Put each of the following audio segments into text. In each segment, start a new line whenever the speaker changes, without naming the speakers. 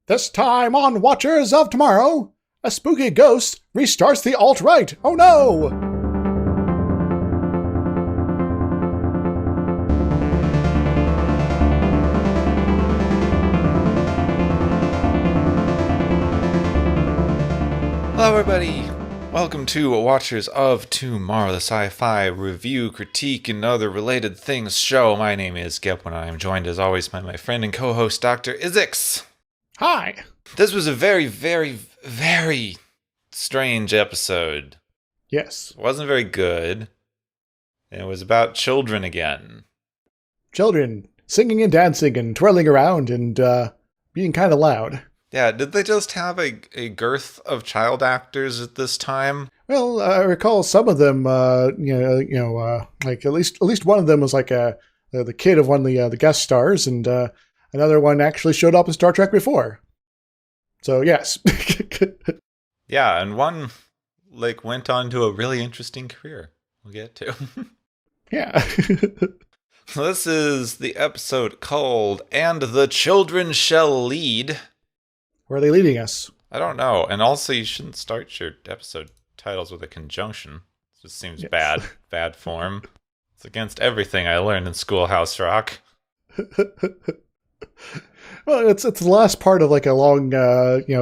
This time on Watchers of Tomorrow, a spooky ghost restarts the alt-right. Oh no!
Hello everybody! Welcome to Watchers of Tomorrow, the sci-fi review, critique, and other related things show. My name is Gep, and I am joined as always by my friend and co-host Dr. Izix.
Hi!
This was a very, very, very strange episode.
Yes.
It wasn't very good. It was about children again.
Children singing and dancing and twirling around and being kind of loud.
Yeah, did they just have a girth of child actors at this time?
Well, I recall some of them, like at least one of them was like the kid of one of the guest stars, and another one actually showed up in Star Trek before. So yes.
Yeah, and one went on to a really interesting career. We'll get to.
Yeah.
So this is the episode called "And the Children Shall Lead."
Where are they leading us?
I don't know. And also, you shouldn't start your episode titles with a conjunction. It just seems bad. Bad form. It's against everything I learned in Schoolhouse Rock.
Well, it's the last part of like a long,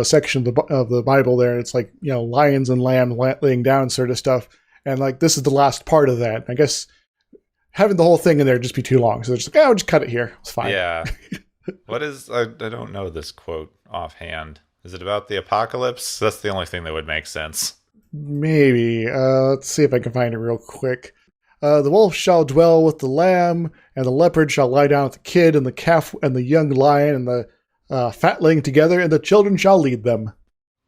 section of the Bible there. It's like, lions and lamb laying down sort of stuff. And like, this is the last part of that. I guess having the whole thing in there would just be too long. So they're just like, I'll just cut it here. It's fine.
Yeah. What is... I don't know this quote offhand. Is it about the apocalypse? That's the only thing that would make sense.
Maybe. Let's see if I can find it real quick. The wolf shall dwell with the lamb, and the leopard shall lie down with the kid, and the calf and the young lion and the fatling together, and the children shall lead them.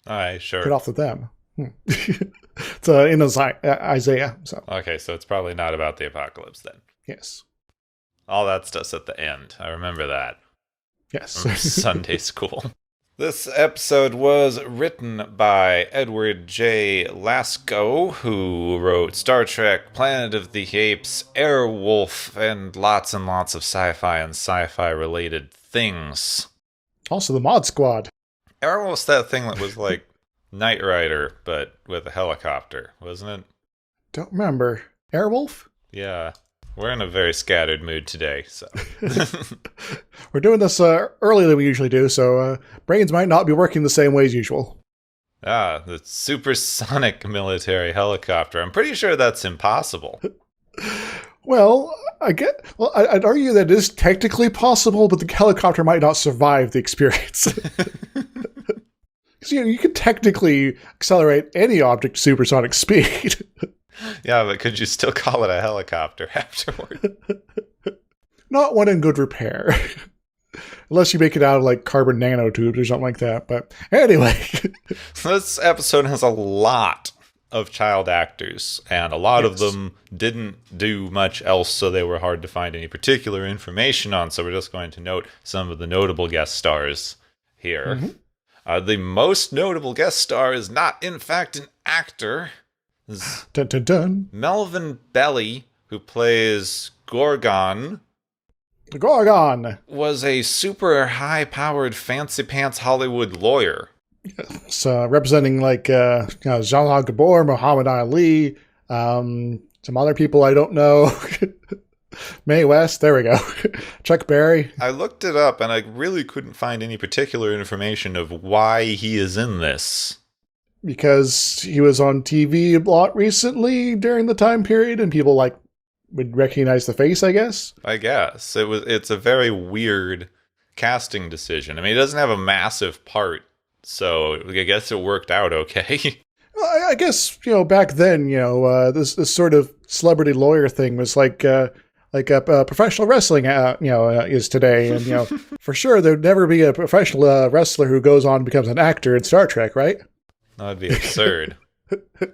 Alright, sure.
Get off with them. It's in Isaiah. So.
Okay, so it's probably not about the apocalypse then.
Yes.
All that stuff's at the end. I remember that.
Yes.
From Sunday school. This episode was written by Edward J. Lasco, who wrote Star Trek, Planet of the Apes, Airwolf, and lots of sci-fi and sci-fi related things.
Also the Mod Squad.
Airwolf's that thing that was like Knight Rider, but with a helicopter, wasn't it?
Don't remember. Airwolf?
Yeah. We're in a very scattered mood today, so.
We're doing this earlier than we usually do, so brains might not be working the same way as usual.
Ah, the supersonic military helicopter. I'm pretty sure that's impossible.
Well, I'd argue that it is technically possible, but the helicopter might not survive the experience. Because you can technically accelerate any object to supersonic speed.
Yeah, but could you still call it a helicopter afterward?
Not one in good repair. Unless you make it out of like carbon nanotubes or something like that. But anyway.
This episode has a lot of child actors, and a lot of them didn't do much else, so they were hard to find any particular information on. So we're just going to note some of the notable guest stars here. Mm-hmm. The most notable guest star is not, in fact, an actor.
Dun, dun, dun.
Melvin Belly, who plays Gorgon.
The Gorgon
was a super high-powered fancy pants Hollywood lawyer.
Yes, representing like Jean-Luc Gabor, Muhammad Ali, some other people I don't know. Mae West, there we go. Chuck Berry.
I looked it up and I really couldn't find any particular information of why he is in this.
Because he was on TV a lot recently during the time period, and people would recognize the face, I guess.
I guess. It's a very weird casting decision. I mean, he doesn't have a massive part, so I guess it worked out okay.
Well, I guess, back then, this sort of celebrity lawyer thing was like a professional wrestling, is today. And, for sure, there'd never be a professional wrestler who goes on and becomes an actor in Star Trek, right?
That would be absurd.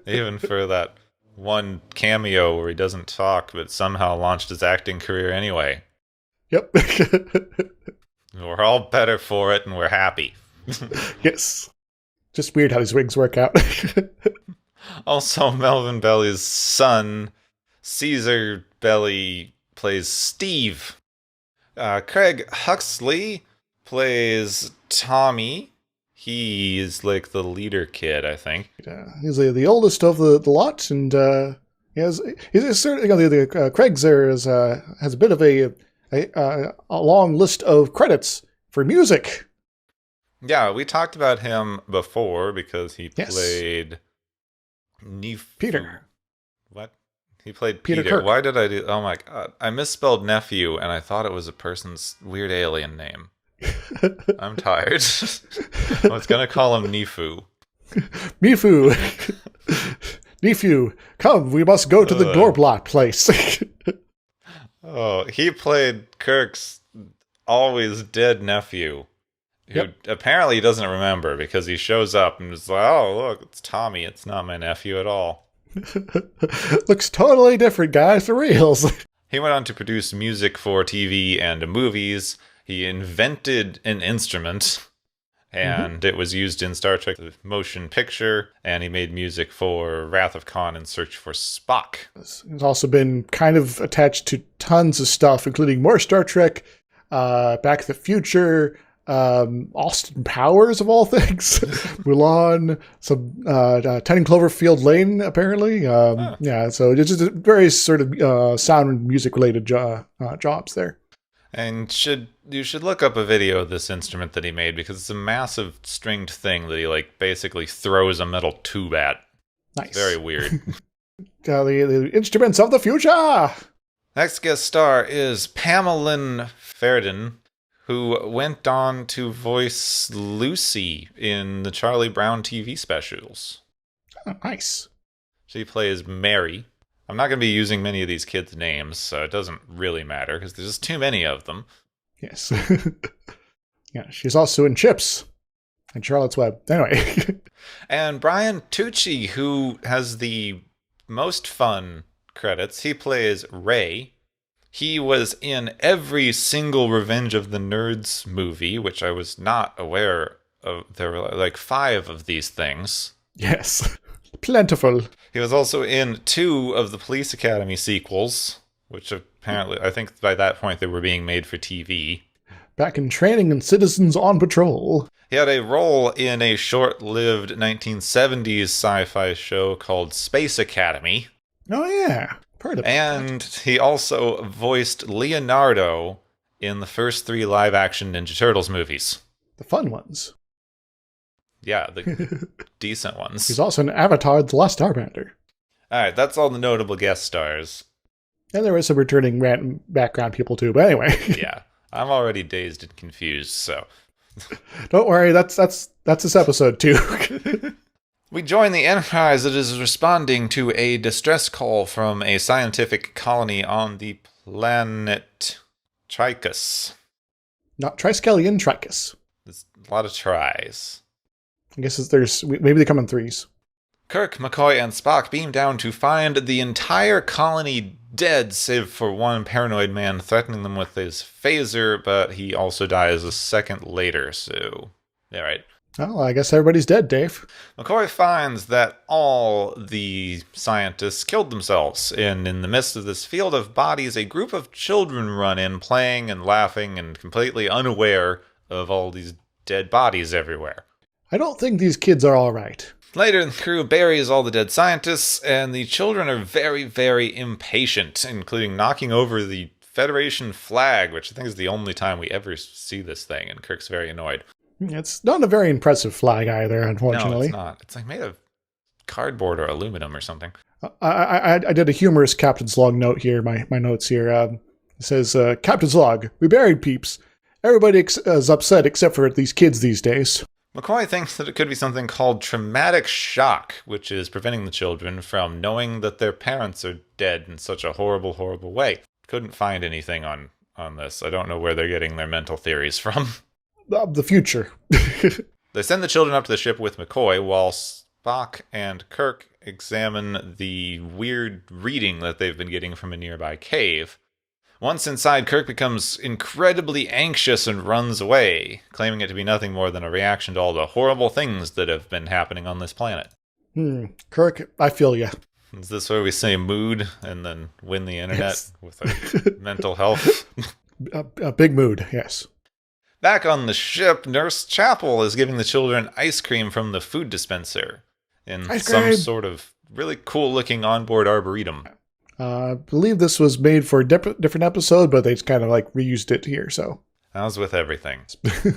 Even for that one cameo where he doesn't talk, but somehow launched his acting career anyway.
Yep.
We're all better for it, and we're happy.
Yes. Just weird how these wigs work out.
Also, Melvin Belly's son, Caesar Belly, plays Steve. Craig Huxley plays Tommy. He's like the leader kid, I think.
He's the oldest of the lot, and he's certainly Craig's there has a bit of a long list of credits for music.
Yeah, we talked about him before because he
Yes.
played
Peter.
What? He played
Peter
Peter.
Kirk.
Why did I do? Oh my god! I misspelled nephew, and I thought it was a person's weird alien name. I'm tired. I was gonna call him Nifu.
Mifu. Nifu, come, we must go to the Gorblat place.
Oh, he played Kirk's always dead nephew, who apparently doesn't remember because he shows up and is like, oh, look, it's Tommy. It's not my nephew at all.
Looks totally different, guys, for reals.
He went on to produce music for TV and movies. He invented an instrument, and it was used in Star Trek the Motion Picture, and he made music for Wrath of Khan and Search for Spock.
He's also been kind of attached to tons of stuff, including more Star Trek, Back to the Future, Austin Powers, of all things, Mulan, some 10 Cloverfield Lane, apparently. Yeah, so it's just very sort of sound and music-related jobs there.
And you should look up a video of this instrument that he made because it's a massive stringed thing that he like basically throws a metal tube at.
Nice.
It's very weird.
The instruments of the future!
Next guest star is Pamela Ferdin, who went on to voice Lucy in the Charlie Brown TV specials.
Oh, nice.
She plays Mary. I'm not going to be using many of these kids' names, so it doesn't really matter, because there's just too many of them.
Yes. Yeah, she's also in Chips and Charlotte's Web. Anyway.
And Brian Tucci, who has the most fun credits. He plays Ray. He was in every single Revenge of the Nerds movie, which I was not aware of. There were like 5 of these things.
Yes. Plentiful.
He was also in 2 of the Police Academy sequels, which apparently, I think by that point they were being made for TV.
Back in training and Citizens on Patrol.
He had a role in a short-lived 1970s sci-fi show called Space Academy.
Oh yeah, part of it.
And he also voiced Leonardo in the first 3 live-action Ninja Turtles movies.
The fun ones.
Yeah, the decent ones.
He's also an Avatar: The Last Airbender.
Alright, that's all the notable guest stars.
And there were some returning background people too, but anyway.
Yeah, I'm already dazed and confused, so...
Don't worry, that's this episode too.
We join the Enterprise that is responding to a distress call from a scientific colony on the planet Trichus.
Not Triskelion, Tricus.
There's a lot of tries.
I guess maybe they come in 3s.
Kirk, McCoy, and Spock beam down to find the entire colony dead, save for one paranoid man threatening them with his phaser, but he also dies a second later, so... Alright.
Well, I guess everybody's dead, Dave.
McCoy finds that all the scientists killed themselves, and in the midst of this field of bodies, a group of children run in, playing and laughing and completely unaware of all these dead bodies everywhere.
I don't think these kids are all right.
Later, the crew buries all the dead scientists, and the children are very, very impatient, including knocking over the Federation flag, which I think is the only time we ever see this thing, and Kirk's very annoyed.
It's not a very impressive flag either, unfortunately.
No, it's not. It's like made of cardboard or aluminum or something.
I did a humorous captain's log note here, my notes here. It says, Captain's log, we buried peeps. Everybody is upset except for these kids these days.
McCoy thinks that it could be something called traumatic shock, which is preventing the children from knowing that their parents are dead in such a horrible, horrible way. Couldn't find anything on this. I don't know where they're getting their mental theories from.
The future.
They send the children up to the ship with McCoy while Spock and Kirk examine the weird reading that they've been getting from a nearby cave. Once inside, Kirk becomes incredibly anxious and runs away, claiming it to be nothing more than a reaction to all the horrible things that have been happening on this planet.
Kirk, I feel ya.
Is this where we say mood and then win the internet with our mental health?
A big mood, yes.
Back on the ship, Nurse Chapel is giving the children ice cream from the food dispenser in some sort of really cool-looking onboard arboretum.
I believe this was made for a different episode, but they just kind of like reused it here, so.
As with everything.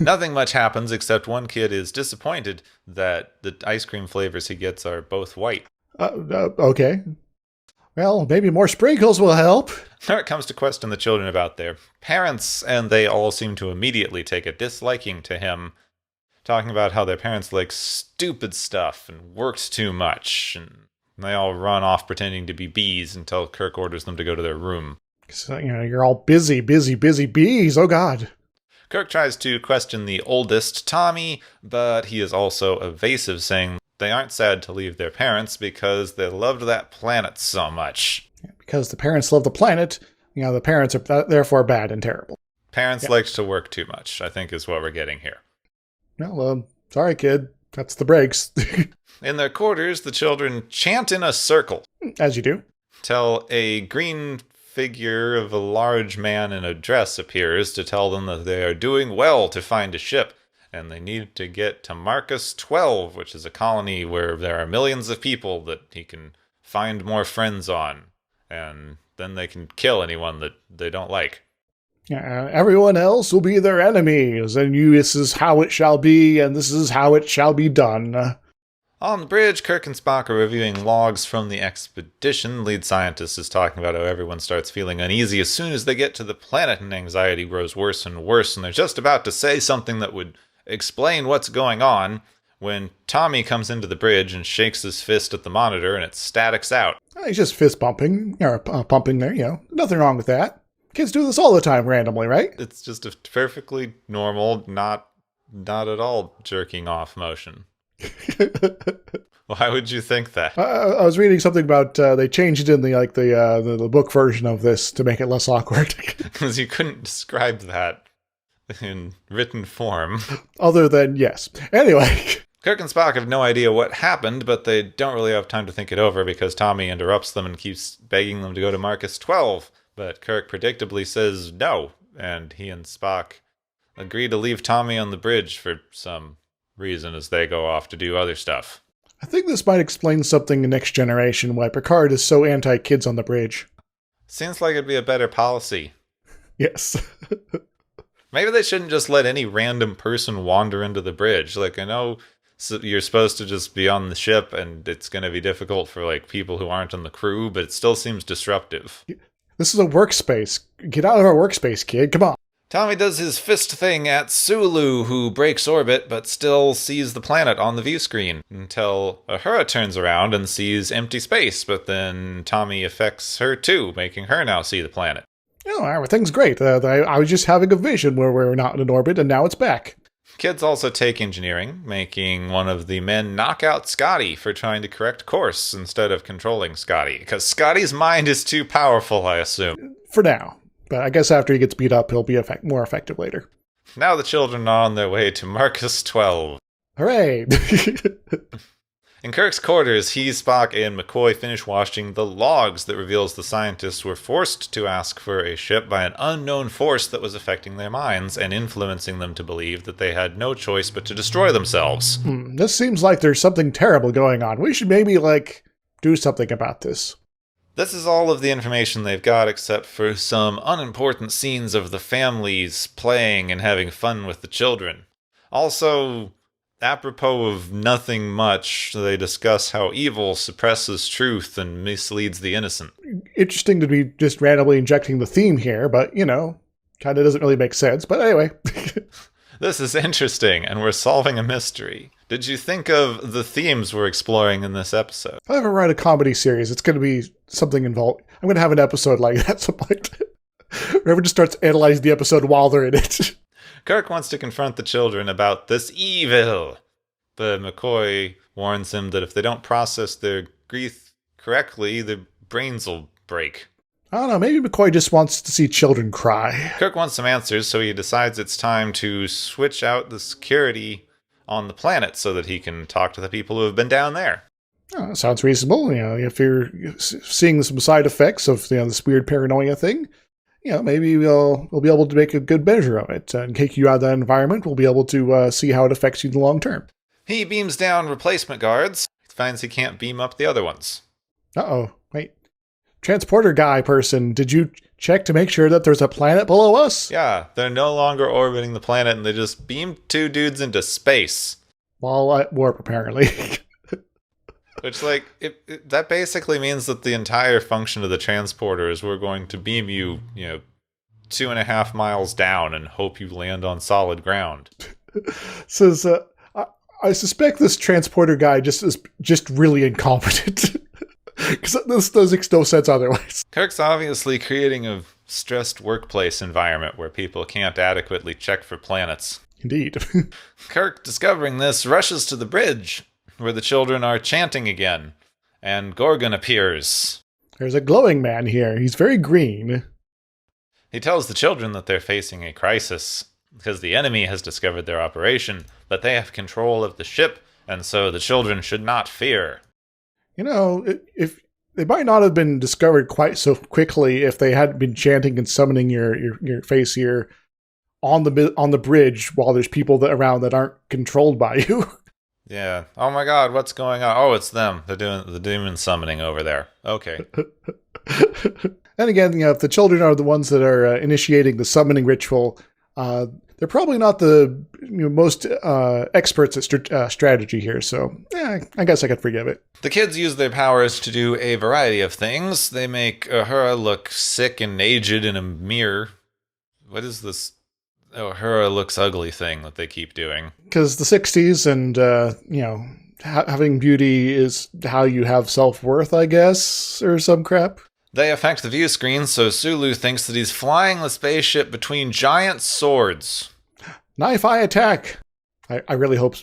Nothing much happens except one kid is disappointed that the ice cream flavors he gets are both white.
Okay. Well, maybe more sprinkles will help.
Kirk comes to question the children about their parents, and they all seem to immediately take a disliking to him, talking about how their parents like stupid stuff and worked too much, and they all run off pretending to be bees until Kirk orders them to go to their room.
So, you're all busy bees. Oh, God.
Kirk tries to question the oldest, Tommy, but he is also evasive, saying they aren't sad to leave their parents because they loved that planet so much.
Because the parents love the planet, the parents are therefore bad and terrible.
Parents liked to work too much, I think is what we're getting here.
Well, sorry, kid. That's the breaks.
In their quarters, the children chant in a circle.
As you do.
Till a green figure of a large man in a dress appears to tell them that they are doing well to find a ship, and they need to get to Marcus 12, which is a colony where there are millions of people that he can find more friends on, and then they can kill anyone that they don't like.
Everyone else will be their enemies, and this is how it shall be, and this is how it shall be done.
On the bridge, Kirk and Spock are reviewing logs from the expedition. Lead scientist is talking about how everyone starts feeling uneasy as soon as they get to the planet, and anxiety grows worse and worse, and they're just about to say something that would explain what's going on when Tommy comes into the bridge and shakes his fist at the monitor, and it statics out.
He's just fist pumping, or pumping there, Nothing wrong with that. Kids do this all the time randomly, right?
It's just a perfectly normal, not at all jerking off motion. Why would you think that?
I was reading something about they changed it in the book version of this to make it less awkward.
Because you couldn't describe that in written form.
Other than yes. Anyway.
Kirk and Spock have no idea what happened, but they don't really have time to think it over because Tommy interrupts them and keeps begging them to go to Marcus 12. But Kirk predictably says no, and he and Spock agree to leave Tommy on the bridge for some reason as they go off to do other stuff.
I think this might explain something in Next Generation why Picard is so anti-kids on the bridge.
Seems like it'd be a better policy.
Yes.
Maybe they shouldn't just let any random person wander into the bridge. Like, I know you're supposed to just be on the ship and it's going to be difficult for like people who aren't on the crew, but it still seems disruptive.
This is a workspace. Get out of our workspace, kid. Come on.
Tommy does his fist thing at Sulu, who breaks orbit but still sees the planet on the view screen, until Uhura turns around and sees empty space, but then Tommy affects her too, making her now see the planet.
Oh, everything's great. I was just having a vision where we're not in orbit, and now it's back.
Kids also take engineering, making one of the men knock out Scotty for trying to correct course instead of controlling Scotty, because Scotty's mind is too powerful, I assume. For now. But I guess after he gets beat up, he'll be more effective later. Now the children are on their way to Marcus 12.
Hooray!
In Kirk's quarters, he, Spock, and McCoy finish watching the logs that reveals the scientists were forced to ask for a ship by an unknown force that was affecting their minds and influencing them to believe that they had no choice but to destroy themselves.
This seems like there's something terrible going on. We should maybe, do something about this.
This is all of the information they've got except for some unimportant scenes of the families playing and having fun with the children. Also, apropos of nothing much, they discuss how evil suppresses truth and misleads the innocent.
Interesting to be just randomly injecting the theme here, but, kind of doesn't really make sense. But anyway.
This is interesting, and we're solving a mystery. Did you think of the themes we're exploring in this episode?
If I ever write a comedy series, it's going to be something involved. I'm going to have an episode like that, something like that. Whoever just starts analyzing the episode while they're in it.
Kirk wants to confront the children about this evil, but McCoy warns him that if they don't process their grief correctly, their brains will break.
I don't know, maybe McCoy just wants to see children cry.
Kirk wants some answers, so he decides it's time to switch out the security on the planet so that he can talk to the people who have been down there.
Oh, sounds reasonable. If you're seeing some side effects of this weird paranoia thing, maybe we'll be able to make a good measure of it and take you out of that environment. We'll be able to see how it affects you in the long term.
He beams down replacement guards, finds he can't beam up the other ones.
Uh-oh, wait. Transporter guy person, did you check to make sure that there's a planet below us?
Yeah, they're no longer orbiting the planet, and they just beamed two dudes into space.
While at warp, apparently.
Which, that basically means that the entire function of the transporter is we're going to beam you, 2.5 miles down and hope you land on solid ground.
Says, I suspect this transporter guy is just really incompetent. Because this makes no sense otherwise.
Kirk's obviously creating a stressed workplace environment where people can't adequately check for planets.
Indeed.
Kirk, discovering this, rushes to the bridge, where the children are chanting again, and Gorgon appears.
There's a glowing man here. He's very green.
He tells the children that they're facing a crisis, because the enemy has discovered their operation, but they have control of the ship, and so the children should not fear.
If they might not have been discovered quite so quickly if they hadn't been chanting and summoning your face here on the bridge while there's people around that aren't controlled by you.
Yeah. Oh my god, what's going on? Oh, it's them. They're doing the demon summoning over there. Okay.
And again, if the children are the ones that are initiating the summoning ritual, they're probably not the most experts at strategy here, so I guess I could forgive it.
The kids use their powers to do a variety of things. They make Uhura look sick and aged in a mirror. What is this Uhura looks ugly thing that they keep doing? Because
the 60s and, having beauty is how you have self-worth, I guess, or some crap.
They affect the view screen, so Sulu thinks that he's flying the spaceship between giant swords.
Knife eye attack! I really hope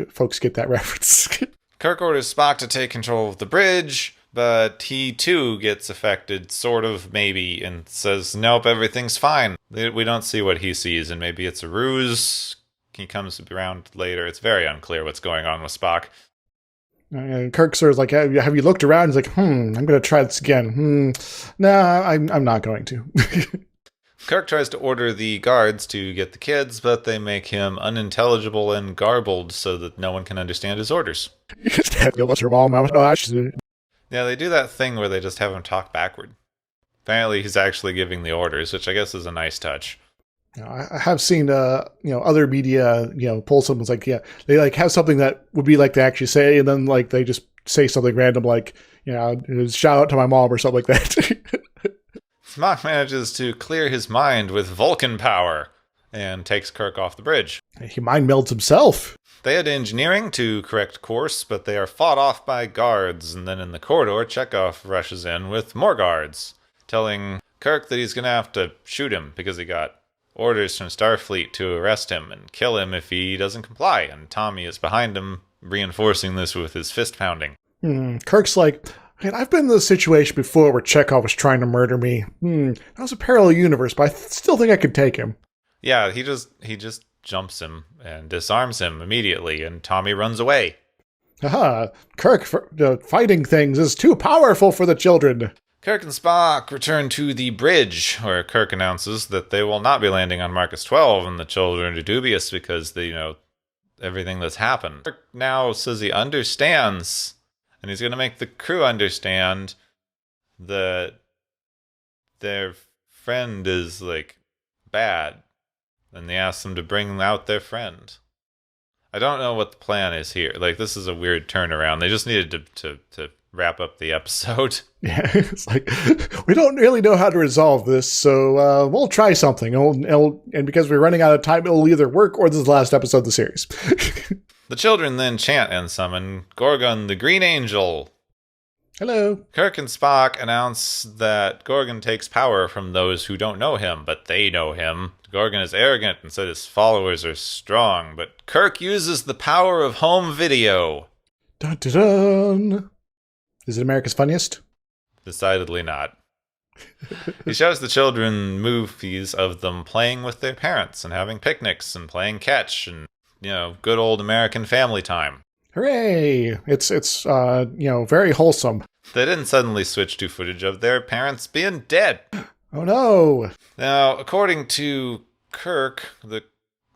folks get that reference.
Kirk orders Spock to take control of the bridge, but he too gets affected, sort of, maybe, and says, nope, everything's fine. We don't see what he sees, and maybe it's a ruse. He comes around later. It's very unclear what's going on with Spock.
And Kirk sort of like, have you looked around? He's like, I'm going to try this again. Nah, I'm not going to.
Kirk tries to order the guards to get the kids, but they make him unintelligible and garbled so that no one can understand his orders. Yeah, they do that thing where they just have him talk backward. Apparently he's actually giving the orders, which I guess is a nice touch.
I have seen, other media, pull something like, they have something that would be like they actually say, and then they just say something random like, shout out to my mom or something like that.
Spock manages to clear his mind with Vulcan power and takes Kirk off the bridge.
He mind melds himself.
They head to engineering to correct course, but they are fought off by guards, and then in the corridor, Chekhov rushes in with more guards, telling Kirk that he's going to have to shoot him because he got orders from Starfleet to arrest him and kill him if he doesn't comply, and Tommy is behind him, reinforcing this with his fist pounding.
Kirk's like, I've been in this situation before where Chekhov was trying to murder me. That was a parallel universe, but I still think I could take him.
Yeah, he just jumps him and disarms him immediately, and Tommy runs away.
Kirk, fighting things is too powerful for the children.
Kirk and Spock return to the bridge, where Kirk announces that they will not be landing on Marcus 12, and the children are dubious because they, everything that's happened. Kirk now says he understands, and he's going to make the crew understand that their friend is, bad, and they ask them to bring out their friend. I don't know what the plan is here. This is a weird turnaround. They just needed to wrap up the episode.
Yeah, it's we don't really know how to resolve this, so we'll try something. And because we're running out of time, it'll either work or this is the last episode of the series.
The children then chant and summon Gorgon the Green Angel.
Hello.
Kirk and Spock announce that Gorgon takes power from those who don't know him, but they know him. Gorgon is arrogant and said his followers are strong, but Kirk uses the power of home video.
Dun dun dun. Is it America's Funniest?
Decidedly not. He shows the children movies of them playing with their parents and having picnics and playing catch and, good old American family time.
Hooray! It's very wholesome.
They didn't suddenly switch to footage of their parents being dead.
Oh no!
Now, according to Kirk, the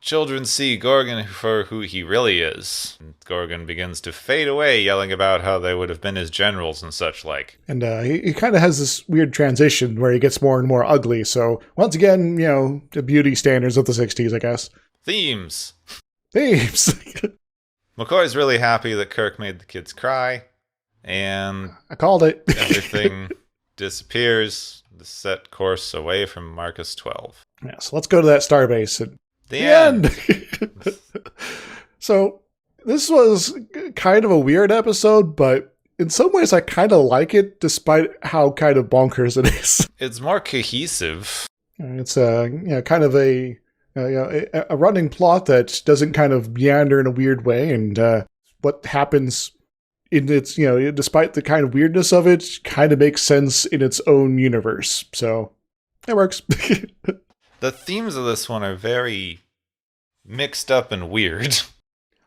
children see Gorgon for who he really is. And Gorgon begins to fade away, yelling about how they would have been his generals and such like.
And he kind of has this weird transition where he gets more and more ugly. So once again, the beauty standards of the 60s, I guess.
Themes.
Themes.
McCoy's really happy that Kirk made the kids cry, and
I called it.
everything disappears. The set course away from Marcus 12.
Yeah, so let's go to that starbase. And
The end.
So this was kind of a weird episode, but in some ways I kind of like it, despite how kind of bonkers it is.
It's more cohesive.
It's kind of a running plot that doesn't kind of meander in a weird way, and what happens in its, despite the kind of weirdness of it, kind of makes sense in its own universe. So it works.
The themes of this one are very mixed up and weird.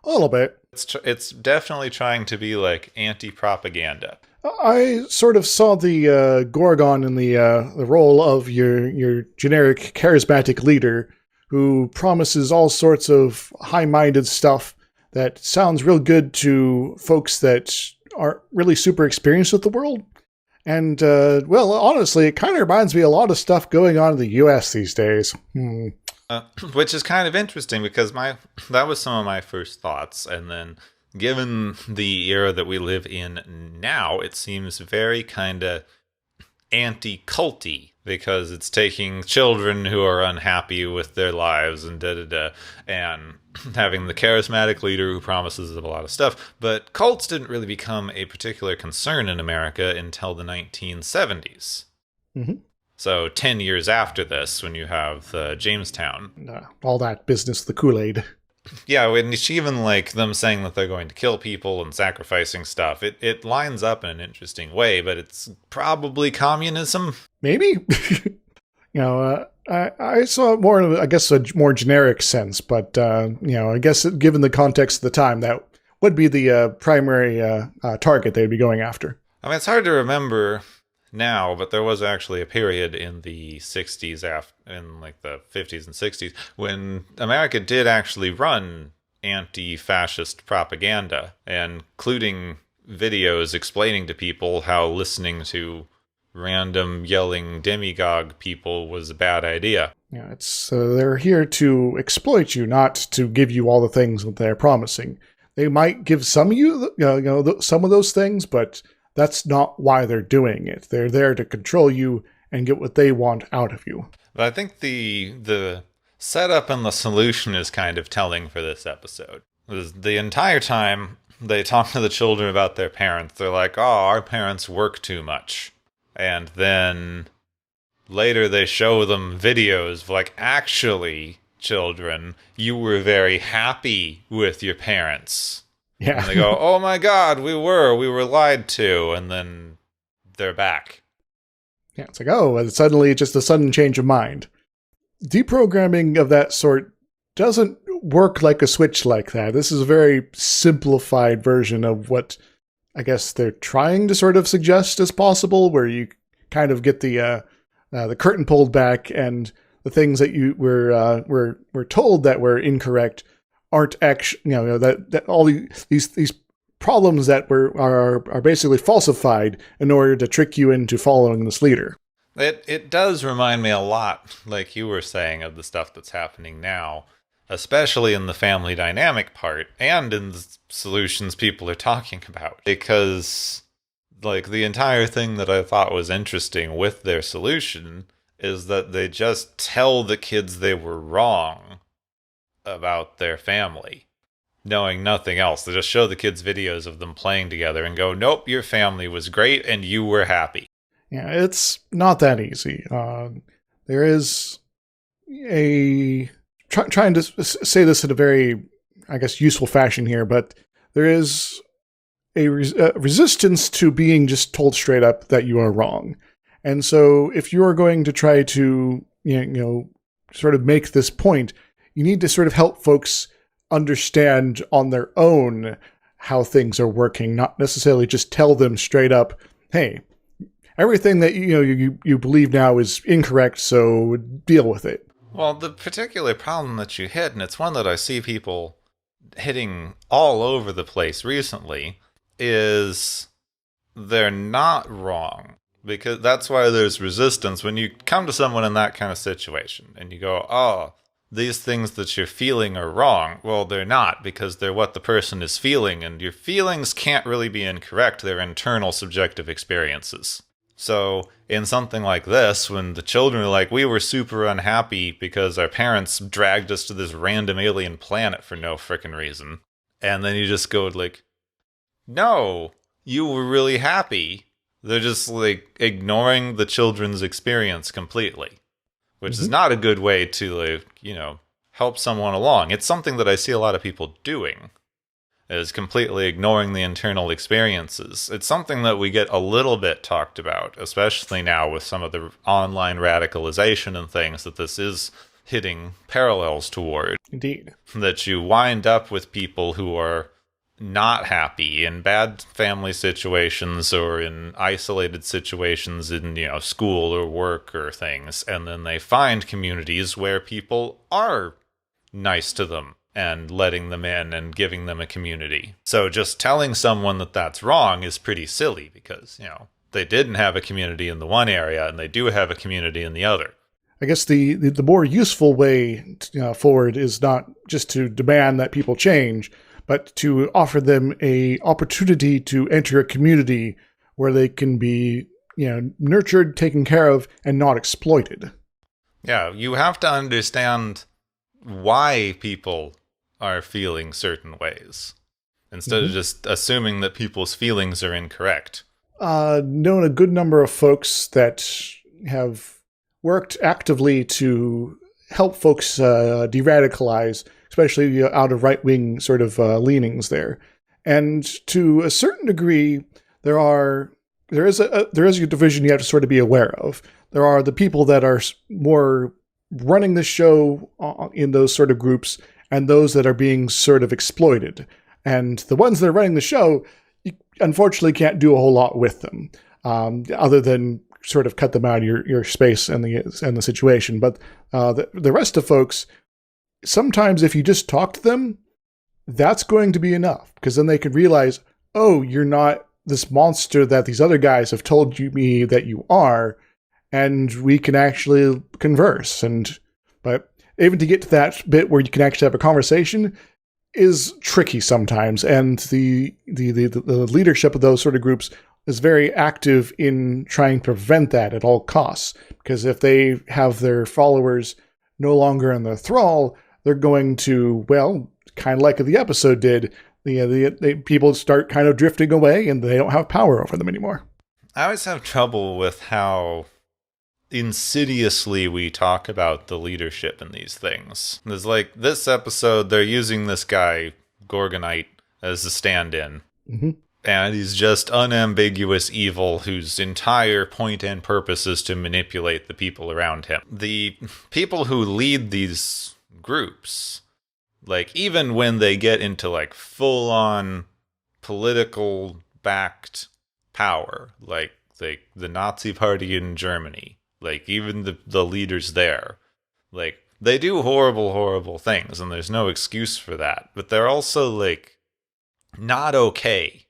A little bit.
It's definitely trying to be like anti-propaganda.
I sort of saw the Gorgon in the role of your generic charismatic leader who promises all sorts of high-minded stuff that sounds real good to folks that aren't really super experienced with the world. And, well, honestly, it kind of reminds me a lot of stuff going on in the U.S. these days.
Which is kind of interesting because that was some of my first thoughts. And then given the era that we live in now, it seems very kind of anti-culty because it's taking children who are unhappy with their lives and and having the charismatic leader who promises them a lot of stuff. But cults didn't really become a particular concern in America until the 1970s.
Mm-hmm.
So 10 years after this, when you have Jamestown.
All that business, the Kool-Aid.
Yeah, when it's even like them saying that they're going to kill people and sacrificing stuff, it lines up in an interesting way, but it's probably communism.
Maybe. I saw it more in, I guess, a more generic sense, but, I guess given the context of the time, that would be the primary target they'd be going after.
I mean, it's hard to remember now, but there was actually a period in the 60s, in like the 50s and 60s, when America did actually run anti-fascist propaganda, including videos explaining to people how listening to random yelling demagogue people was a bad idea.
Yeah, it's they're here to exploit you, not to give you all the things that they're promising. They might give some of you, some of those things, but that's not why they're doing it. They're there to control you and get what they want out of you.
But I think the setup and the solution is kind of telling for this episode. The entire time they talk to the children about their parents, they're like, "Oh, our parents work too much." And then later they show them videos of like, actually, children, you were very happy with your parents.
Yeah.
And they go, "Oh my God, we were lied to." And then they're back.
Yeah, it's like, oh, suddenly just a sudden change of mind. Deprogramming of that sort doesn't work like a switch like that. This is a very simplified version of what I guess they're trying to sort of suggest as possible, where you kind of get the curtain pulled back and the things that you were told that were incorrect aren't actually, that all these problems that are basically falsified in order to trick you into following this leader.
It does remind me a lot, like you were saying, of the stuff that's happening now, especially in the family dynamic part and in the solutions people are talking about. Because, like, the entire thing that I thought was interesting with their solution is that they just tell the kids they were wrong about their family, knowing nothing else. They just show the kids videos of them playing together and go, "Nope, your family was great and you were happy."
Yeah, it's not that easy. There is a... trying to say this in a very, I guess, useful fashion here, but there is a resistance to being just told straight up that you are wrong. And so if you are going to try to, sort of make this point, you need to sort of help folks understand on their own how things are working, not necessarily just tell them straight up, "Hey, everything that you believe now is incorrect, so deal with it.
Well, the particular problem that you hit, and it's one that I see people hitting all over the place recently, is they're not wrong. Because that's why there's resistance when you come to someone in that kind of situation and you go, oh, these things that you're feeling are wrong. Well, they're not, because they're what the person is feeling, and your feelings can't really be incorrect. They're internal subjective experiences. So in something like this, when the children are like, we were super unhappy because our parents dragged us to this random alien planet for no frickin' reason, and then you just go like, no, you were really happy. They're just like ignoring the children's experience completely, which is not a good way to, like, help someone along. It's something that I see a lot of people doing, is completely ignoring the internal experiences. It's something that we get a little bit talked about, especially now with some of the online radicalization and things that this is hitting parallels toward.
Indeed.
That you wind up with people who are not happy in bad family situations or in isolated situations in, school or work or things, and then they find communities where people are nice to them and letting them in and giving them a community. So just telling someone that that's wrong is pretty silly, because, they didn't have a community in the one area and they do have a community in the other.
I guess the more useful way forward is not just to demand that people change, but to offer them a opportunity to enter a community where they can be, nurtured, taken care of, and not exploited.
Yeah, you have to understand why people are feeling certain ways, instead of just assuming that people's feelings are incorrect.
Known a good number of folks that have worked actively to help folks de-radicalize, especially out of right-wing sort of leanings there. And to a certain degree, there is a division you have to sort of be aware of. There are the people that are more running the show in those sort of groups, and those that are being sort of exploited. And the ones that are running the show, you unfortunately can't do a whole lot with them, other than sort of cut them out of your space and the situation. But the rest of folks, sometimes if you just talk to them, that's going to be enough, because then they can realize, oh, you're not this monster that these other guys have told me that you are, and we can actually converse. But even to get to that bit where you can actually have a conversation is tricky sometimes, and the leadership of those sort of groups is very active in trying to prevent that at all costs, because if they have their followers no longer in their thrall, they're going to, well, kind of like the episode did, the people start kind of drifting away and they don't have power over them anymore.
I always have trouble with how insidiously we talk about the leadership in these things. There's like this episode, they're using this guy, Gorgonite, as a stand-in. And he's just unambiguous evil whose entire point and purpose is to manipulate the people around him. The people who lead these groups, like, even when they get into like full-on political backed power, like the Nazi party in Germany, like even the leaders there, like, they do horrible, horrible things, and there's no excuse for that. But they're also like not okay.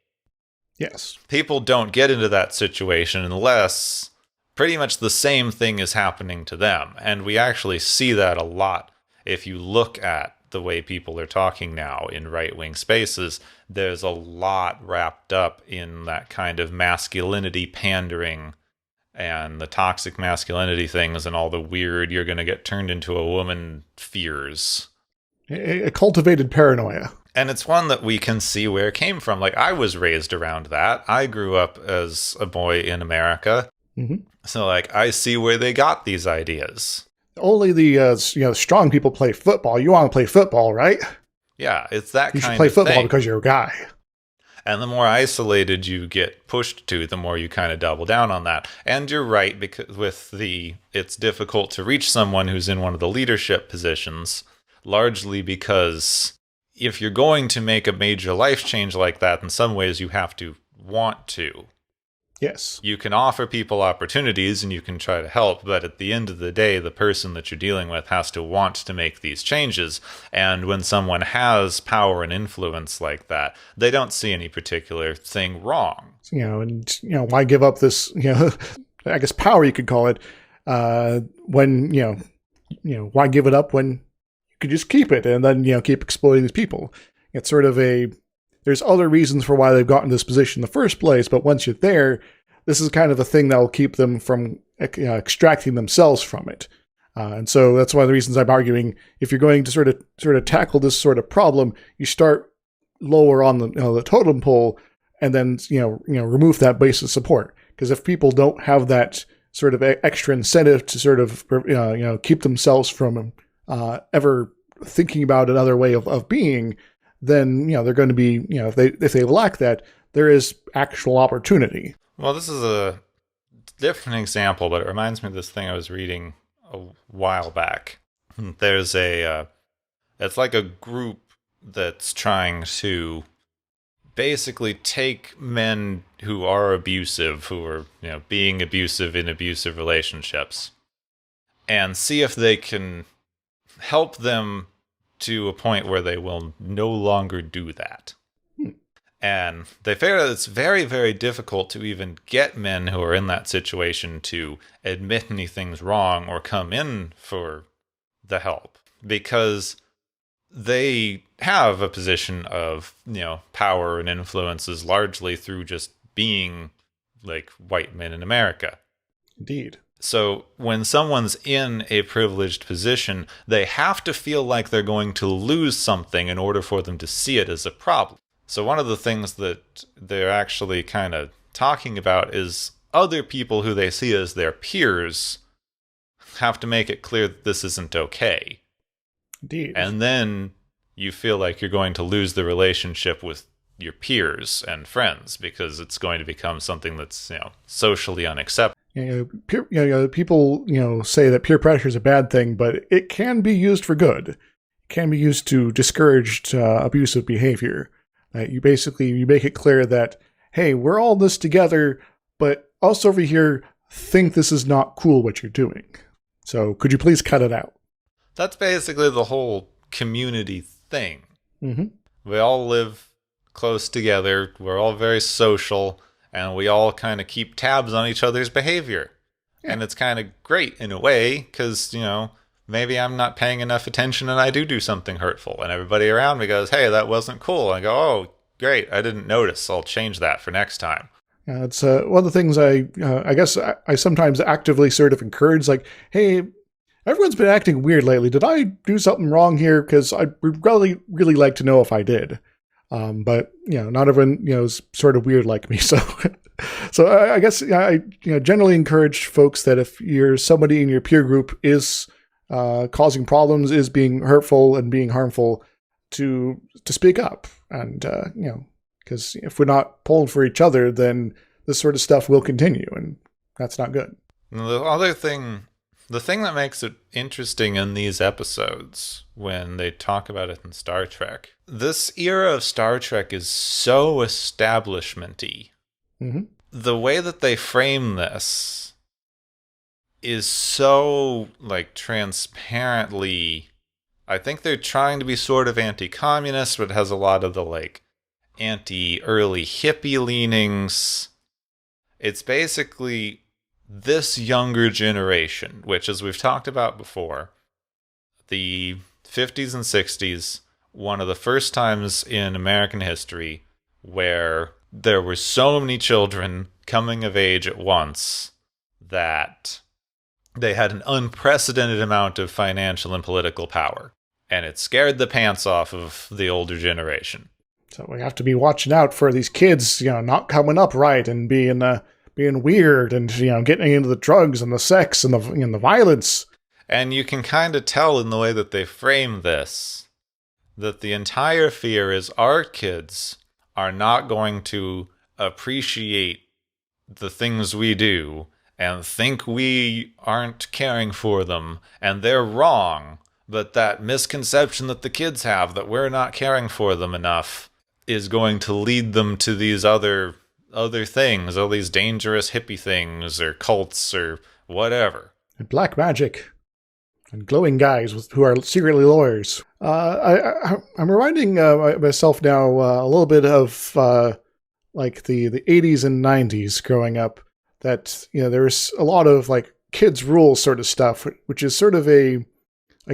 Yes.
People don't get into that situation unless pretty much the same thing is happening to them. And we actually see that a lot. If you look at the way people are talking now in right-wing spaces, there's a lot wrapped up in that kind of masculinity pandering and the toxic masculinity things and all the weird, you're going to get turned into a woman fears.
A cultivated paranoia.
And it's one that we can see where it came from. Like, I was raised around that. I grew up as a boy in America. So, like, I see where they got these ideas.
Only the strong people play football. You want to play football, right?
Yeah, it's that kind of thing.
You should play football because you're a guy.
And the more isolated you get pushed to, the more you kind of double down on that. And you're right, because it's difficult to reach someone who's in one of the leadership positions, largely because if you're going to make a major life change like that, in some ways you have to want to.
Yes.
You can offer people opportunities and you can try to help, but at the end of the day, the person that you're dealing with has to want to make these changes. And when someone has power and influence like that, they don't see any particular thing wrong.
And why give up this, I guess power you could call it, when, why give it up when you could just keep it and then, keep exploiting these people? It's sort of there's other reasons for why they've gotten this position in the first place, but once you're there, this is kind of a thing that will keep them from extracting themselves from it. And so that's one of the reasons I'm arguing, if you're going to sort of tackle this sort of problem, you start lower on the totem pole, and then remove that base of support. Because if people don't have that sort of extra incentive to sort of keep themselves from ever thinking about another way of being, then they're going to be if they lack that, there is actual opportunity.
Well, this is a different example, but it reminds me of this thing I was reading a while back. There's it's like a group that's trying to basically take men who are abusive, who are, being abusive in abusive relationships, and see if they can help them to a point where they will no longer do that. And they figure that it's very, very difficult to even get men who are in that situation to admit anything's wrong or come in for the help, because they have a position of, power and influences largely through just being like white men in America.
Indeed.
So when someone's in a privileged position, they have to feel like they're going to lose something in order for them to see it as a problem. So one of the things that they're actually kind of talking about is other people who they see as their peers have to make it clear that this isn't okay.
Indeed.
And then you feel like you're going to lose the relationship with your peers and friends because it's going to become something that's, socially unacceptable.
People, say that peer pressure is a bad thing, but it can be used for good. It can be used to discourage abusive behavior. You make it clear that, hey, we're all this together, but us over here think this is not cool what you're doing. So could you please cut it out?
That's basically the whole community thing.
Mm-hmm.
We all live close together. We're all very social. And we all kind of keep tabs on each other's behavior. Yeah. And it's kind of great in a way because, maybe I'm not paying enough attention and I do something hurtful. And everybody around me goes, hey, that wasn't cool. And I go, oh, great. I didn't notice. I'll change that for next time.
It's one of the things I guess I sometimes actively sort of encourage, like, hey, everyone's been acting weird lately. Did I do something wrong here? Because I'd really, really like to know if I did. But not everyone is sort of weird like me. So, I guess I generally encourage folks that if you're somebody in your peer group is causing problems, is being hurtful and being harmful, to speak up, and because if we're not pulling for each other, then this sort of stuff will continue, and that's not good.
The thing that makes it interesting in these episodes, when they talk about it in Star Trek, this era of Star Trek is so establishment-y.
Mm-hmm.
The way that they frame this is so, transparently... I think they're trying to be sort of anti-communist, but it has a lot of the, anti-early hippie leanings. It's basically this younger generation, which, as we've talked about before, the 50s and 60s, one of the first times in American history where there were so many children coming of age at once that they had an unprecedented amount of financial and political power. And it scared the pants off of the older generation.
So we have to be watching out for these kids, not coming up right and being weird and, getting into the drugs and the sex and the violence.
And you can kind of tell in the way that they frame this that the entire fear is our kids are not going to appreciate the things we do and think we aren't caring for them, and they're wrong. But that misconception that the kids have that we're not caring for them enough is going to lead them to these other other things, all these dangerous hippie things or cults or whatever.
And black magic. And glowing guys who are secretly lawyers. I'm reminding myself now a little bit of like the 80s and 90s growing up, that, you know, there's a lot of like kids rules sort of stuff, which is sort of I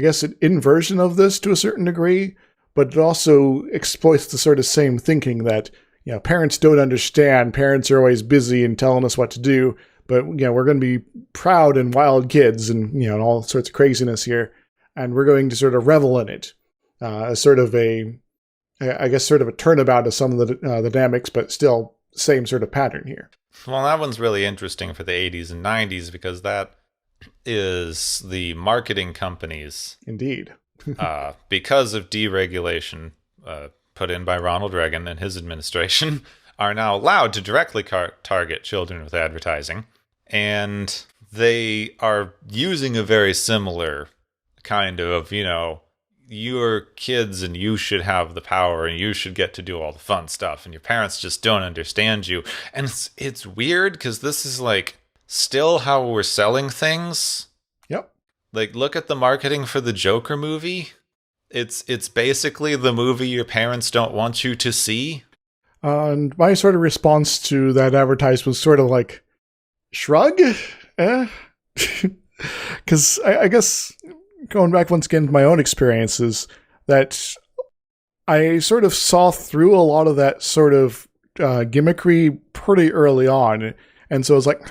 guess an inversion of this to a certain degree, but it also exploits the sort of same thinking that, you know, parents don't understand. Parents are always busy and telling us what to do. But, you know, we're going to be proud and wild kids and, you know, and all sorts of craziness here. And we're going to sort of revel in it as sort of I guess, sort of a turnabout of some of the dynamics, but still same sort of pattern here.
Well, that one's really interesting for the 80s and 90s because that is the marketing companies.
Indeed.
Because of deregulation put in by Ronald Reagan and his administration, are now allowed to directly target children with advertising. And they are using a very similar kind of, you know, you're kids and you should have the power and you should get to do all the fun stuff and your parents just don't understand you. And it's weird because this is like still how we're selling things.
Yep.
Like, look at the marketing for the Joker movie. It's basically the movie your parents don't want you to see.
And my sort of response to that advertisement was sort of like, shrug? Because I guess, going back once again to my own experiences, that I sort of saw through a lot of that sort of gimmickry pretty early on. And so I was like,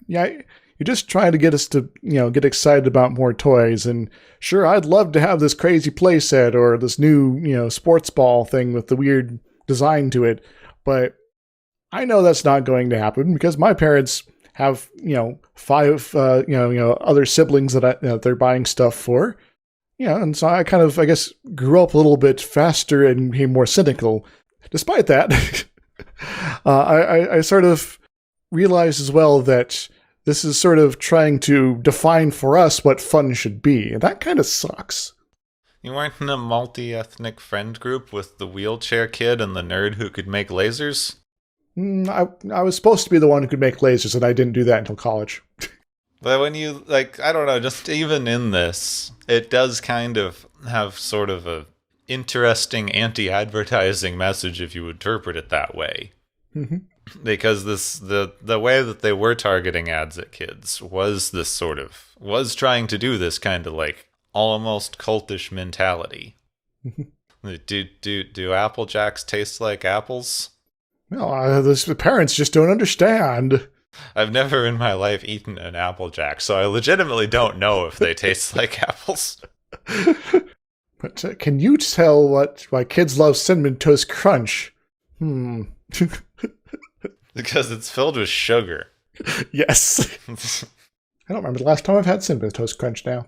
yeah, you're just trying to get us to, you know, get excited about more toys. And sure, I'd love to have this crazy playset or this new, you know, sports ball thing with the weird design to it. But I know that's not going to happen because my parents have, you know, 5, other siblings that they're buying stuff for. Yeah, and so I kind of, I guess, grew up a little bit faster and became more cynical. Despite that, I sort of realized as well that this is sort of trying to define for us what fun should be, and that kind of sucks.
You weren't in a multi-ethnic friend group with the wheelchair kid and the nerd who could make lasers?
I was supposed to be the one who could make lasers, and I didn't do that until college.
But when you, like, I don't know, just even in this, it does kind of have sort of a interesting anti-advertising message if you interpret it that way.
Mm-hmm.
Because the way that they were targeting ads at kids was trying to do this kind of like almost cultish mentality. Do Apple Jacks taste like apples?
Well, the parents just don't understand.
I've never in my life eaten an Apple Jack, so I legitimately don't know if they taste like apples.
But can you tell why kids love Cinnamon Toast Crunch?
Because it's filled with sugar.
Yes. I don't remember the last time I've had Cinnamon Toast Crunch now.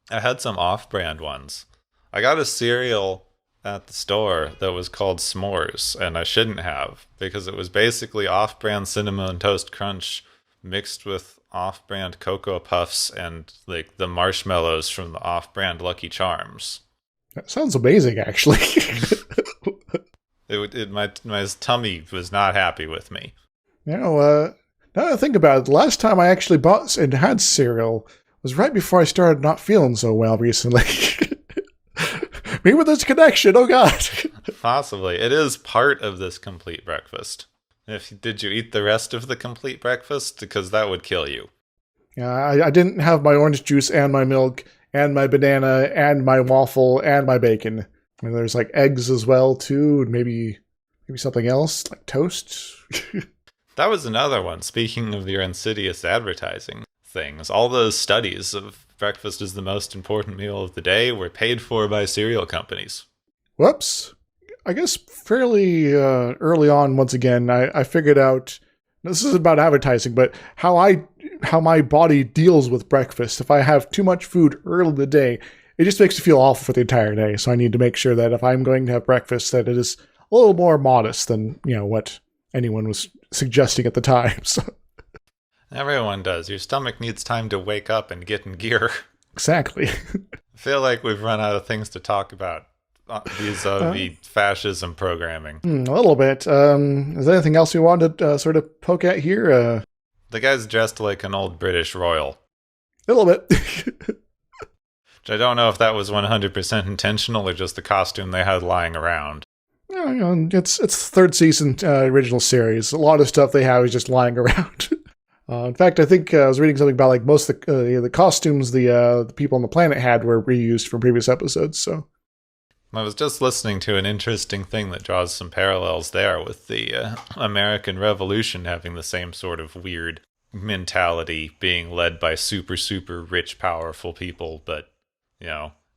I had some off-brand ones. I got a cereal at the store that was called S'mores, and I shouldn't have, because it was basically off-brand Cinnamon Toast Crunch mixed with off-brand Cocoa Puffs and like the marshmallows from the off-brand Lucky Charms.
That sounds amazing, actually.
My tummy was not happy with me.
You know, now that I think about it, the last time I actually bought and had cereal was right before I started not feeling so well recently. Maybe there's a connection, oh god.
Possibly. It is part of this complete breakfast. Did you eat the rest of the complete breakfast? Because that would kill you.
Yeah, I didn't have my orange juice and my milk and my banana and my waffle and my bacon. And there's like eggs as well too, and maybe something else like toast.
That was another one. Speaking of your insidious advertising things, all those studies of breakfast is the most important meal of the day were paid for by cereal companies.
Whoops. I guess fairly early on, once again, I figured out, this isn't about advertising, but how my body deals with breakfast. If I have too much food early in the day, it just makes me feel awful for the entire day. So I need to make sure that if I'm going to have breakfast, that it is a little more modest than, you know, what anyone was suggesting at the time. So.
Everyone does. Your stomach needs time to wake up and get in gear.
Exactly.
I feel like we've run out of things to talk about vis-a-vis fascism programming.
A little bit. Is there anything else you wanted to sort of poke at here?
The guy's dressed like an old British royal.
A little bit.
Which I don't know if that was 100% intentional or just the costume they had lying around.
It's third season original series. A lot of stuff they have is just lying around. In fact, I think I was reading something about like most of the costumes the people on the planet had were reused from previous episodes. So
I was just listening to an interesting thing that draws some parallels there with the American Revolution having the same sort of weird mentality, being led by super, super rich, powerful people, but,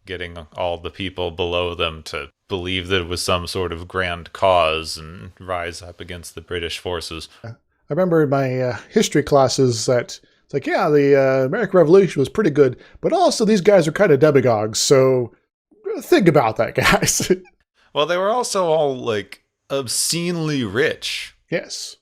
getting all the people below them to believe that it was some sort of grand cause and rise up against the British forces.
I remember in my history classes that it's like, the American Revolution was pretty good, but also these guys are kind of demagogues, so think about that, guys.
Well, they were also all, like, obscenely rich.
Yes.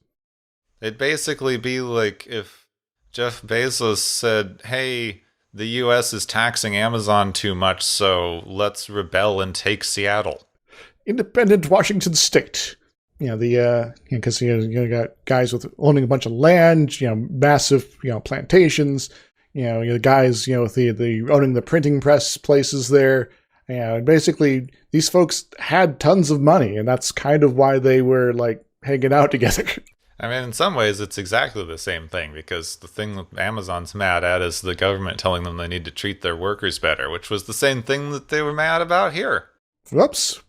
It'd basically be like if Jeff Bezos said, hey, the U.S. is taxing Amazon too much, so let's rebel and take Seattle.
Independent Washington State. Because you got guys with owning a bunch of land, massive, plantations. The guys, with the owning the printing press places there. And basically, these folks had tons of money, and that's kind of why they were like hanging out together.
I mean, in some ways, it's exactly the same thing, because the thing that Amazon's mad at is the government telling them they need to treat their workers better, which was the same thing that they were mad about here.
Whoops.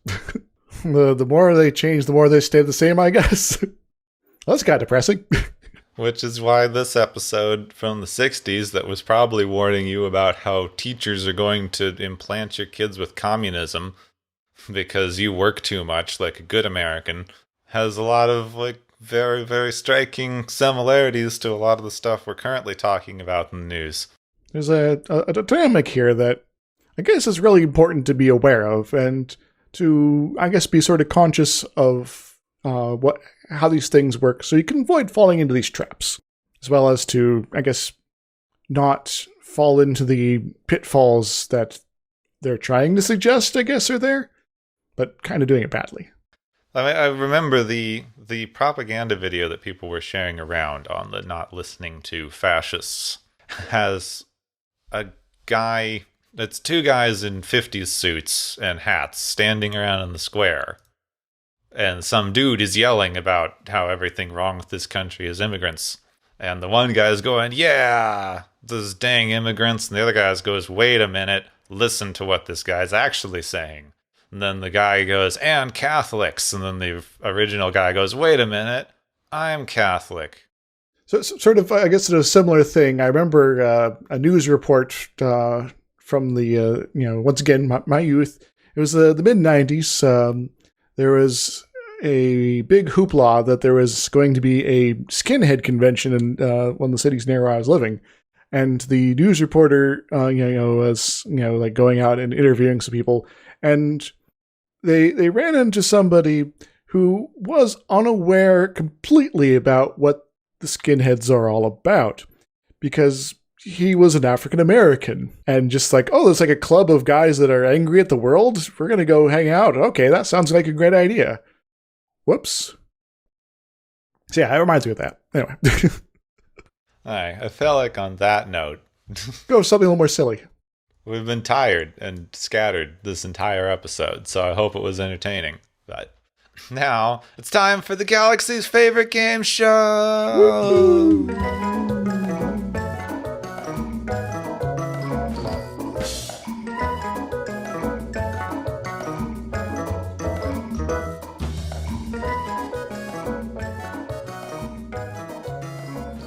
The more they change, the more they stay the same, I guess. That's kind of depressing.
Which is why this episode from the 60s that was probably warning you about how teachers are going to implant your kids with communism because you work too much like a good American has a lot of like very, very striking similarities to a lot of the stuff we're currently talking about in the news.
There's a dynamic here that I guess is really important to be aware of and to, I guess, be sort of conscious of how these things work so you can avoid falling into these traps, as well as to, I guess, not fall into the pitfalls that they're trying to suggest, I guess, are there, but kind of doing it badly.
I mean, I remember the propaganda video that people were sharing around on the not listening to fascists has a guy, it's two guys in 50s suits and hats standing around in the square. And some dude is yelling about how everything wrong with this country is immigrants. And the one guy's going, yeah, those dang immigrants. And the other guy goes, wait a minute, listen to what this guy's actually saying. And then the guy goes, and Catholics. And then the original guy goes, wait a minute, I'm Catholic.
So sort of, I guess, a similar thing. I remember a news report from the, once again, my youth. It was the mid-90s. There was a big hoopla that there was going to be a skinhead convention in one of the cities near where I was living. And the news reporter, was, like going out and interviewing some people. And they ran into somebody who was unaware completely about what the skinheads are all about. Because he was an African American and just like, oh, there's like a club of guys that are angry at the world. We're going to go hang out. Okay, that sounds like a great idea. Whoops. So yeah, it reminds me of that. Anyway.
I felt like on that note,
go something a little more silly.
We've been tired and scattered this entire episode, so I hope it was entertaining. But now it's time for the galaxy's favorite game show. Woo-hoo.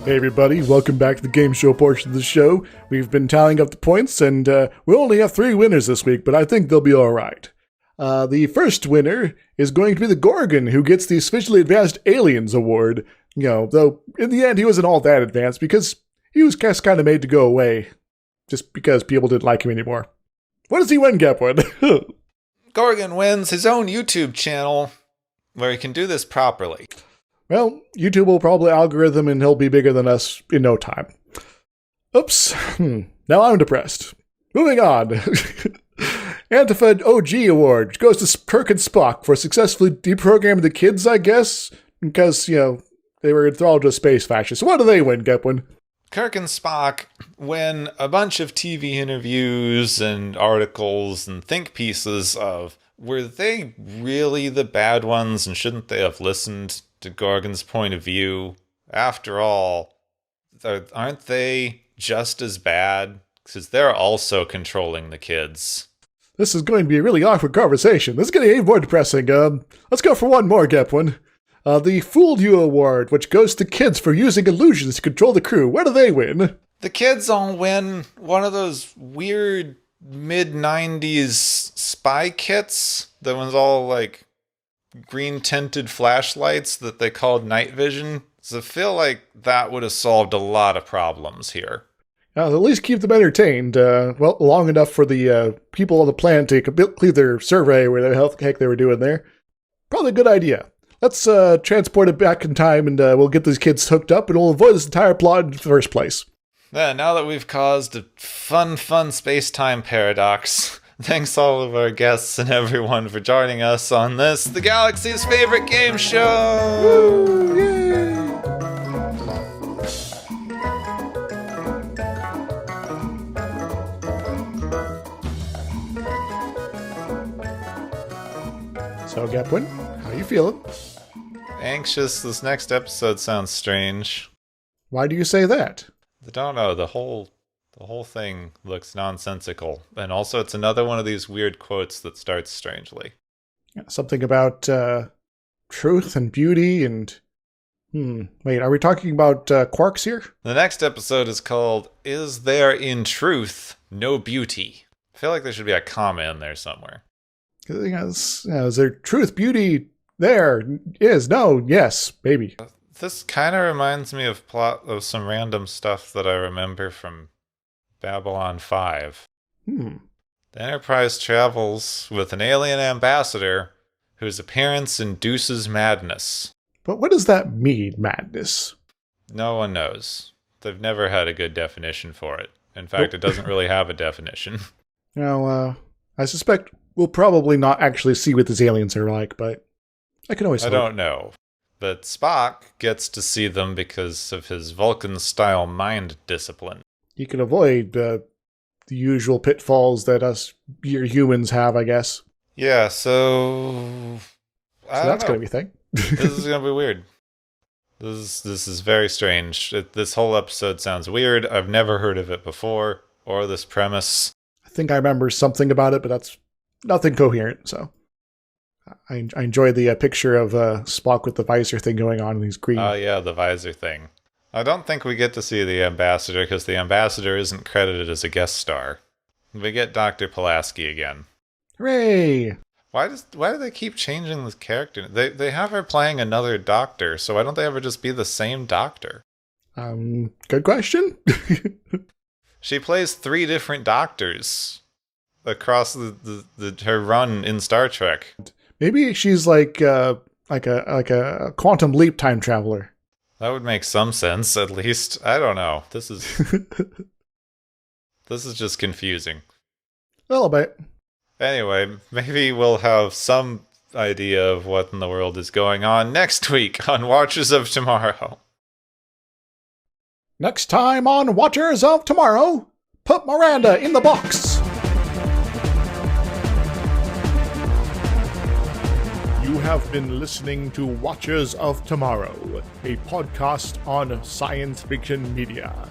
Hey everybody, welcome back to the game show portion of the show. We've been tallying up the points, and we only have 3 winners this week, but I think they'll be alright. The first winner is going to be the Gorgon, who gets the Sufficiently Advanced Aliens Award. Though in the end he wasn't all that advanced, because he was just kind of made to go away, just because people didn't like him anymore. What does he win, Gapwood?
Gorgon wins his own YouTube channel, where he can do this properly.
Well, YouTube will probably algorithm and he'll be bigger than us in no time. Oops. Now I'm depressed. Moving on. Antifa OG Award, which goes to Kirk and Spock for successfully deprogramming the kids, I guess, because, they were enthralled to a space fascist. So what do they win, Gepwin?
Kirk and Spock win a bunch of TV interviews and articles and think pieces of, were they really the bad ones and shouldn't they have listened to Gorgon's point of view? After all, aren't they just as bad? Because they're also controlling the kids.
This is going to be a really awkward conversation. This is getting even more depressing. Let's go for one more, Gepwin. The Fooled You Award, which goes to kids for using illusions to control the crew. Where do they win?
The kids all win one of those weird mid-90s spy kits that was all like green-tinted flashlights that they called night vision. So I feel like that would have solved a lot of problems here.
At least keep them entertained, long enough for the people on the planet to complete their survey where the heck they were doing there. Probably a good idea. Let's transport it back in time and we'll get these kids hooked up and we'll avoid this entire plot in the first place.
Yeah, now that we've caused a fun space-time paradox, thanks all of our guests and everyone for joining us on this, the galaxy's favorite game show!
Woo, yay! So, Gepwin, how you feeling?
Anxious. This next episode sounds strange.
Why do you say that?
I don't know. The whole thing looks nonsensical, and also it's another one of these weird quotes that starts strangely.
Yeah, something about truth and beauty and... Wait, are we talking about quarks here?
The next episode is called "Is There in Truth No Beauty?" I feel like there should be a comma in there somewhere.
Is there truth, beauty? There is. No, yes, maybe.
This kind of reminds me of plot of some random stuff that I remember from Babylon 5. The Enterprise travels with an alien ambassador whose appearance induces madness.
But what does that mean, madness?
No one knows. They've never had a good definition for it. In fact, it doesn't really have a definition.
Now, I suspect we'll probably not actually see what these aliens are like, but I can always hope.
I don't know. But Spock gets to see them because of his Vulcan-style mind discipline.
You can avoid the usual pitfalls that us humans have, I guess.
Yeah, so
That's going to be a thing.
This is going to be weird. This is very strange. This whole episode sounds weird. I've never heard of it before, or this premise.
I think I remember something about it, but that's nothing coherent, so... I enjoyed the picture of Spock with the visor thing going on in his green.
Oh, yeah, the visor thing. I don't think we get to see the ambassador, because the ambassador isn't credited as a guest star. We get Dr. Pulaski again.
Hooray!
Why do they keep changing this character? They have her playing another doctor, so why don't they ever just be the same doctor?
Good question.
She plays 3 different doctors across her run in Star Trek.
Maybe she's like a quantum leap time traveler.
That would make some sense, at least. I don't know. This is just confusing.
A little bit.
Anyway, maybe we'll have some idea of what in the world is going on next week on Watchers of Tomorrow.
Next time on Watchers of Tomorrow, put Miranda in the box. You have been listening to Watchers of Tomorrow, a podcast on science fiction media.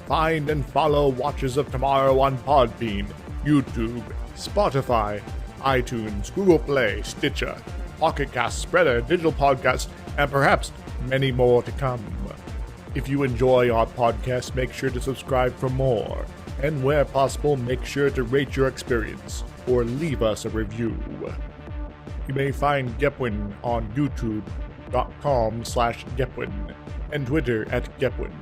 Find and follow Watchers of Tomorrow on Podbean, YouTube, Spotify, iTunes, Google Play, Stitcher, Pocket Cast, Spreader, Digital Podcast, and perhaps many more to come. If you enjoy our podcast, make sure to subscribe for more. And where possible, make sure to rate your experience or leave us a review. You may find Gepwin on youtube.com/Gepwin and Twitter @Gepwin.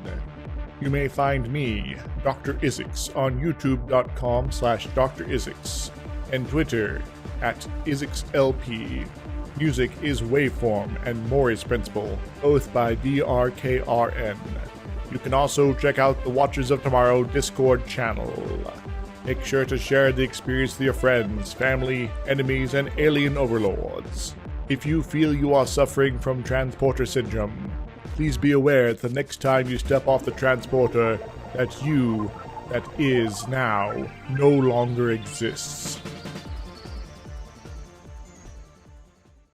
You may find me, Dr. Isix, on youtube.com/Dr. Isix and Twitter @IsixLP. Music is Waveform and Mori's Principle, both by DRKRN. You can also check out the Watchers of Tomorrow Discord channel. Make sure to share the experience with your friends, family, enemies, and alien overlords. If you feel you are suffering from transporter syndrome, please be aware that the next time you step off the transporter, that you, that is now, no longer exists.